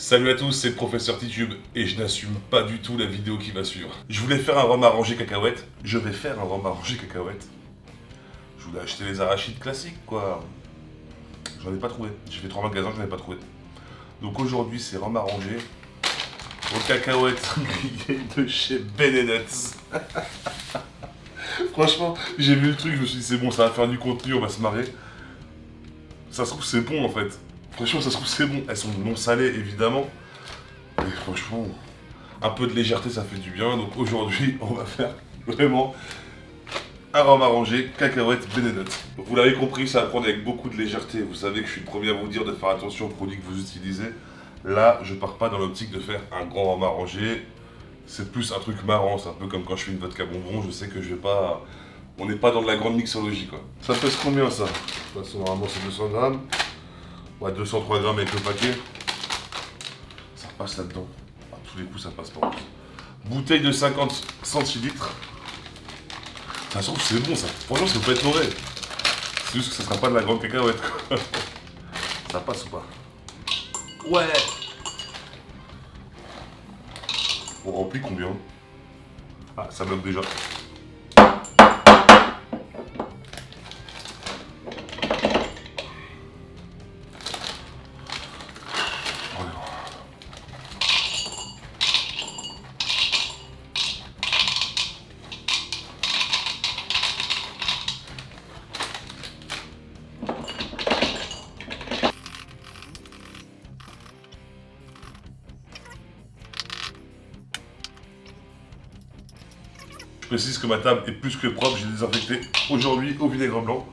Salut à tous, c'est le professeur Titube et je n'assume pas du tout la vidéo qui va suivre. Je voulais faire un rhum arrangé cacahuète, je vais faire un rhum arrangé cacahuète. Je voulais acheter les arachides classiques quoi. J'en ai pas trouvé, j'ai fait 3 magasins, j'en ai pas trouvé. Donc aujourd'hui c'est rhum arrangé aux cacahuètes grillées de chez Ben & Nuts. Franchement, j'ai vu le truc, je me suis dit c'est bon, ça va faire du contenu, on va se marrer. Ça se trouve c'est bon en fait. Franchement, ça se trouve c'est bon. Elles sont non salées évidemment. Mais franchement, un peu de légèreté ça fait du bien. Donc aujourd'hui, on va faire vraiment un rhum arrangé cacahuètes Ben & Nuts. Vous l'avez compris, ça va prendre avec beaucoup de légèreté. Vous savez que je suis le premier à vous dire de faire attention aux produits que vous utilisez. Là, je pars pas dans l'optique de faire un grand rhum arrangé. C'est plus un truc marrant. C'est un peu comme quand je fais une vodka bonbon. Je sais que je vais pas. On n'est pas dans de la grande mixologie quoi. Ça pèse combien ça? De toute façon, normalement c'est 200 grammes. Ouais, 203 grammes avec le paquet. Ça repasse là-dedans. À tous les coups, ça passe pas. Bouteille de 50 centilitres. Ça se trouve, c'est bon ça. Franchement, ça peut être mauvais. C'est juste que ça sera pas de la grande cacahuète quoi. Ça passe ou pas? Ouais. On remplit combien? Ah, ça bloque déjà. Je précise que ma table est plus que propre, j'ai désinfecté aujourd'hui au vinaigre blanc.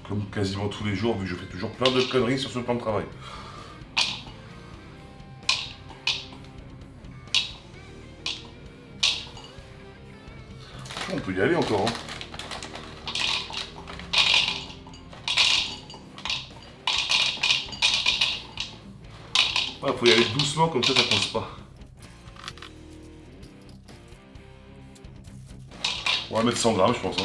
Comme quasiment tous les jours, vu que je fais toujours plein de conneries sur ce plan de travail. On peut y aller encore. Hein. Voilà, faut y aller doucement, comme ça fonce pas. On va mettre 100 grammes, je pense. Hein.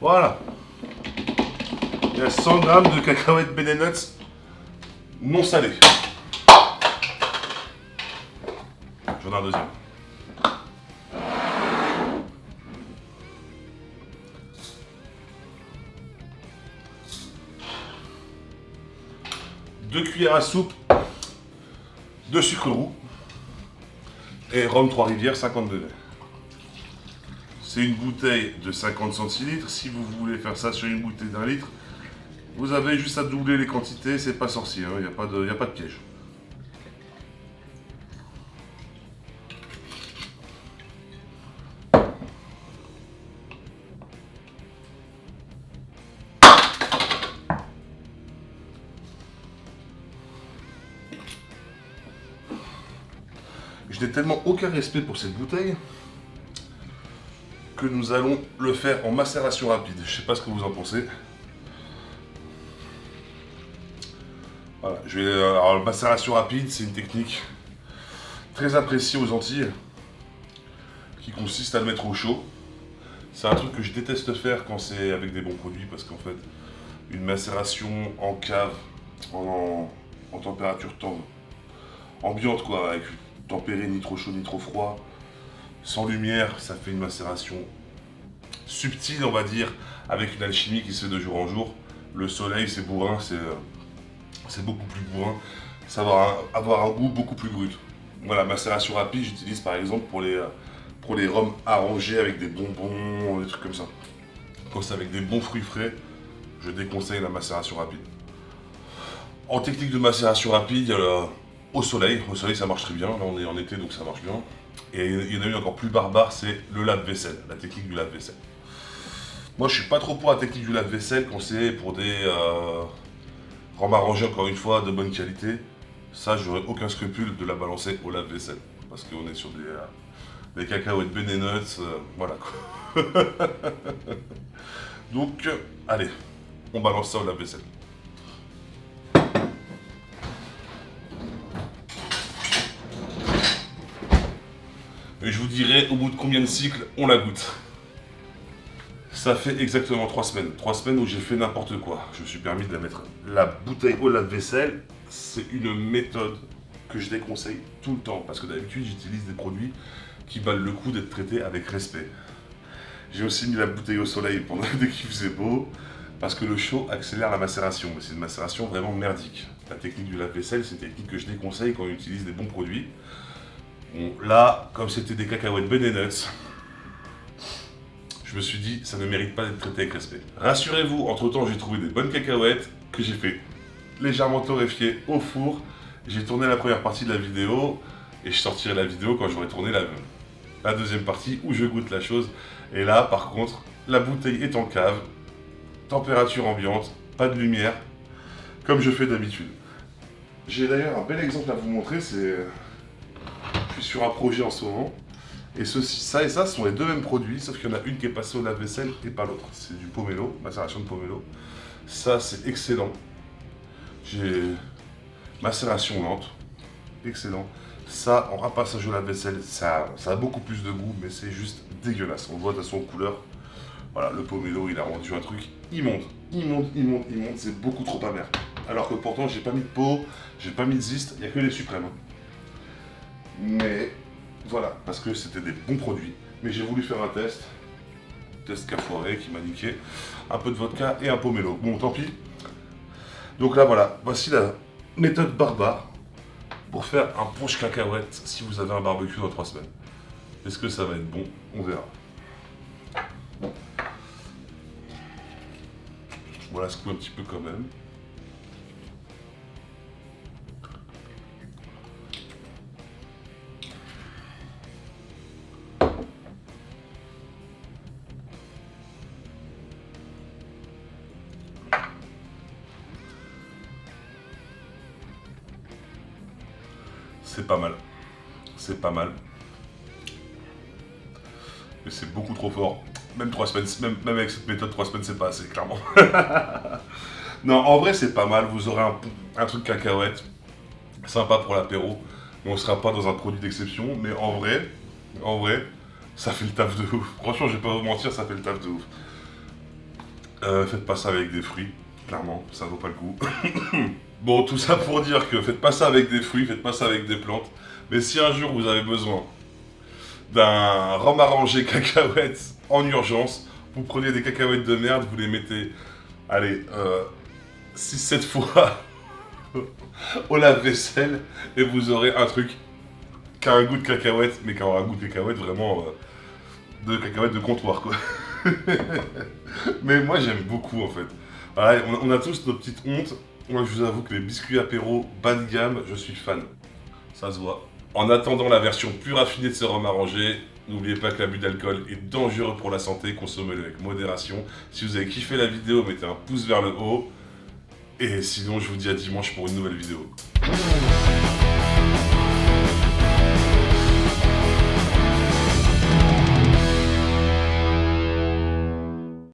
Voilà. Il y a 100 grammes de cacahuètes Ben & Nuts non salées. J'en ai un deuxième. Deux cuillères à soupe de sucre roux et rhum Trois-Rivières 50 degrés. C'est une bouteille de 50 centilitres. Si vous voulez faire ça sur une bouteille d'1 litre, vous avez juste à doubler les quantités, c'est pas sorcier, il n'y a pas de piège. Je n'ai tellement aucun respect pour cette bouteille que nous allons le faire en macération rapide. Je sais pas ce que vous en pensez. Voilà, alors, la macération rapide, c'est une technique très appréciée aux Antilles qui consiste à le mettre au chaud. C'est un truc que je déteste faire quand c'est avec des bons produits parce qu'en fait, une macération en cave, en température ambiante quoi, avec tempéré ni trop chaud ni trop froid, sans lumière, ça fait une macération subtile on va dire, avec une alchimie qui se fait de jour en jour. Le soleil c'est bourrin, c'est beaucoup plus bourrin, ça va avoir un goût beaucoup plus brut. Voilà, macération rapide, j'utilise par exemple pour les rhums arrangés avec des bonbons, des trucs comme ça. Quand c'est avec des bons fruits frais, je déconseille la macération rapide. En technique de macération rapide, il y a au soleil ça marche très bien, là on est en été donc ça marche bien. Et il y en a une encore plus barbare, c'est le lave-vaisselle, la technique du lave-vaisselle. Moi je suis pas trop pour la technique du lave-vaisselle quand c'est pour des rhums arrangés encore une fois de bonne qualité. Ça j'aurais aucun scrupule de la balancer au lave-vaisselle. Parce qu'on est sur des cacahuètes Ben & Nuts, voilà quoi. Donc allez, on balance ça au lave-vaisselle. Et je vous dirai au bout de combien de cycles on la goûte. Ça fait exactement 3 semaines. 3 semaines où j'ai fait n'importe quoi. Je me suis permis de la mettre. La bouteille au lave-vaisselle, c'est une méthode que je déconseille tout le temps. Parce que d'habitude, j'utilise des produits qui valent le coup d'être traités avec respect. J'ai aussi mis la bouteille au soleil dès qu'il faisait beau. Parce que le chaud accélère la macération. Mais c'est une macération vraiment merdique. La technique du lave-vaisselle, c'est une technique que je déconseille quand on utilise des bons produits. Bon, là, comme c'était des cacahuètes Ben & Nuts, je me suis dit, ça ne mérite pas d'être traité avec respect. Rassurez-vous, entre-temps, j'ai trouvé des bonnes cacahuètes que j'ai fait légèrement torréfier au four. J'ai tourné la première partie de la vidéo et je sortirai la vidéo quand j'aurai tourné la deuxième partie où je goûte la chose. Et là, par contre, la bouteille est en cave, température ambiante, pas de lumière, comme je fais d'habitude. J'ai d'ailleurs un bel exemple à vous montrer, je suis sur un projet en ce moment. Et ça et ça sont les deux mêmes produits, sauf qu'il y en a une qui est passée au lave-vaisselle et pas l'autre. C'est du pomelo, macération de pomelo. Ça, c'est excellent. J'ai macération lente, excellent. Ça, en repassage au lave-vaisselle, ça a beaucoup plus de goût, mais c'est juste dégueulasse. On le voit de son couleur. Voilà, le pomelo, il a rendu un truc immonde. Immonde. C'est beaucoup trop amer. Alors que pourtant, j'ai pas mis de peau, j'ai pas mis de zeste, il n'y a que les suprêmes. Mais voilà, parce que c'était des bons produits. Mais j'ai voulu faire un test qui a foiré, qui m'a niqué. Un peu de vodka et un pomelo. Bon, tant pis. Donc là, voilà, voici la méthode barbare pour faire un punch cacahuète si vous avez un barbecue dans 3 semaines. Est-ce que ça va être bon? On verra. Voilà, secoue un petit peu quand même. C'est pas mal. C'est pas mal. Mais c'est beaucoup trop fort. Même 3 semaines, même avec cette méthode, 3 semaines, c'est pas assez, clairement. Non, en vrai, c'est pas mal. Vous aurez un truc cacahuète. Sympa pour l'apéro. Mais on sera pas dans un produit d'exception. Mais en vrai, ça fait le taf de ouf. Franchement, je vais pas vous mentir, ça fait le taf de ouf. Faites pas ça avec des fruits. Clairement, ça vaut pas le coup. Bon, tout ça pour dire que faites pas ça avec des fruits, faites pas ça avec des plantes. Mais si un jour vous avez besoin d'un rhum arrangé cacahuètes en urgence, vous prenez des cacahuètes de merde, vous les mettez, allez, 6-7 fois au lave-vaisselle et vous aurez un truc qui a un goût de cacahuète, mais qui aura un goût de cacahuète vraiment de cacahuète de comptoir, quoi. Mais moi j'aime beaucoup en fait. Voilà, on a tous nos petites hontes. Moi je vous avoue que les biscuits apéro bas de gamme, je suis fan. Ça se voit. En attendant la version plus raffinée de ce rhum arrangé, n'oubliez pas que l'abus d'alcool est dangereux pour la santé, consommez-le avec modération. Si vous avez kiffé la vidéo, mettez un pouce vers le haut. Et sinon je vous dis à dimanche pour une nouvelle vidéo.